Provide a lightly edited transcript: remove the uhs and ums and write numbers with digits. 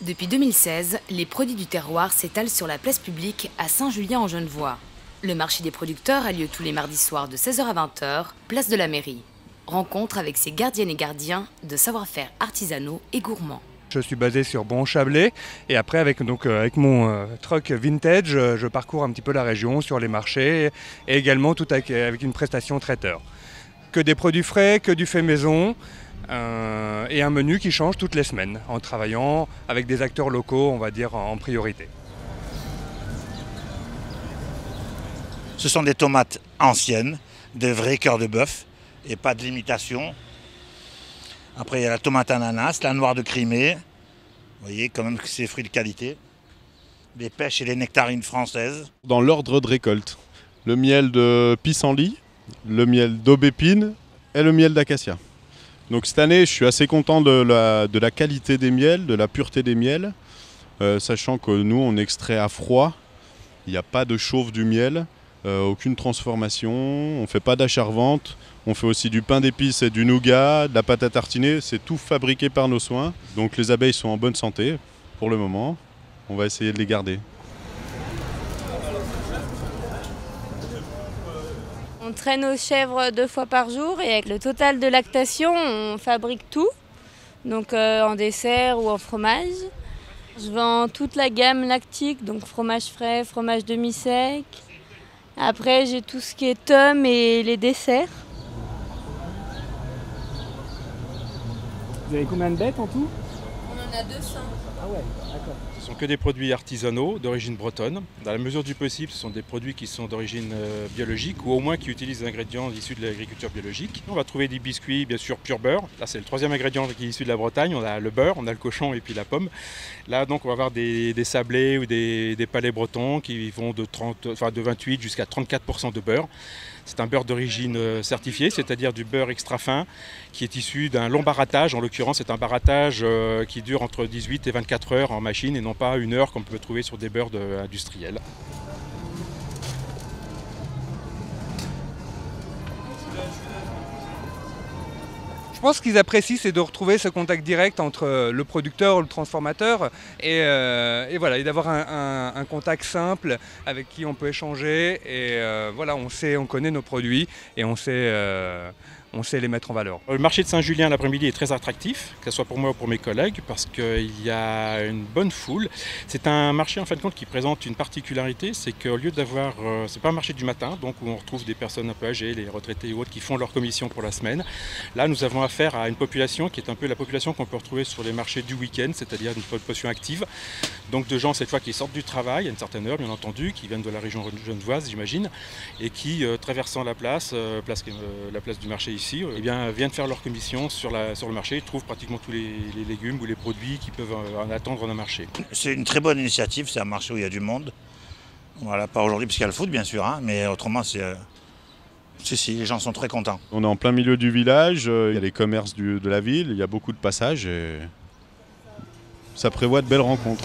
Depuis 2016, les produits du terroir s'étalent sur la place publique à Saint-Julien-en-Genevois. Le marché des producteurs a lieu tous les mardis soirs de 16 h à 20 h, place de la mairie. Rencontre avec ses gardiennes et gardiens de savoir-faire artisanaux et gourmands. Je suis basé sur Bon-Chablais et après avec mon truck vintage, je parcours un petit peu la région sur les marchés et également tout avec une prestation traiteur. Que des produits frais, que du fait maison et un menu qui change toutes les semaines en travaillant avec des acteurs locaux, on va dire, en priorité. Ce sont des tomates anciennes, de vrais cœurs de bœuf et pas de l'imitation. Après, il y a la tomate ananas, la noire de Crimée. Vous voyez quand même que c'est des fruits de qualité. Les pêches et les nectarines françaises. Dans l'ordre de récolte, le miel de pissenlit, le miel d'aubépine et le miel d'acacia. Donc cette année, je suis assez content de la qualité des miels, de la pureté des miels, sachant que nous, on extrait à froid. Il n'y a pas de chauffe du miel, aucune transformation, on ne fait pas d'achat-revente. On fait aussi du pain d'épices et du nougat, de la pâte à tartiner, c'est tout fabriqué par nos soins. Donc les abeilles sont en bonne santé pour le moment, on va essayer de les garder. On traîne aux chèvres 2 fois par jour et avec le total de lactation, on fabrique tout, donc en dessert ou en fromage. Je vends toute la gamme lactique, donc fromage frais, fromage demi-sec. Après, j'ai tout ce qui est tome et les desserts. Vous avez combien de bêtes en tout? On en a 200. Ah ouais, d'accord. Ce ne sont que des produits artisanaux d'origine bretonne. Dans la mesure du possible, ce sont des produits qui sont d'origine biologique ou au moins qui utilisent des ingrédients issus de l'agriculture biologique. On va trouver des biscuits, bien sûr, pur beurre. Là, c'est le 3e ingrédient qui est issu de la Bretagne. On a le beurre, on a le cochon et puis la pomme. Là, donc, on va avoir des sablés ou des palais bretons qui vont de 28 jusqu'à 34% de beurre. C'est un beurre d'origine certifiée, c'est-à-dire du beurre extra fin qui est issu d'un long barattage. En l'occurrence, c'est un barattage qui dure entre 18 et 24 heures en machine et non pas 1 heure comme on peut trouver sur des beurres industriels. Je pense qu'ils apprécient, c'est de retrouver ce contact direct entre le producteur, le transformateur et voilà, et d'avoir un contact simple avec qui on peut échanger et voilà, on connaît nos produits et on sait les mettre en valeur. Le marché de Saint-Julien l'après-midi est très attractif, que ce soit pour moi ou pour mes collègues, parce qu'il y a une bonne foule. C'est un marché en fin de compte qui présente une particularité, c'est qu'au lieu d'avoir, c'est pas un marché du matin, donc où on retrouve des personnes un peu âgées, les retraités et autres qui font leur commission pour la semaine. Là, nous avons affaire à une population qui est un peu la population qu'on peut retrouver sur les marchés du week-end, c'est-à-dire une population active. Donc de gens cette fois qui sortent du travail à une certaine heure, bien entendu, qui viennent de la région genevoise, j'imagine, et qui, traversant la place du marché ici, eh bien, viennent faire leur commission sur le marché et trouvent pratiquement tous les légumes ou les produits qui peuvent en attendre dans un marché. C'est une très bonne initiative, c'est un marché où il y a du monde. Voilà, pas aujourd'hui parce qu'il y a le foot bien sûr, hein, mais autrement si, les gens sont très contents. On est en plein milieu du village, il y a les commerces de la ville, il y a beaucoup de passages et ça prévoit de belles rencontres.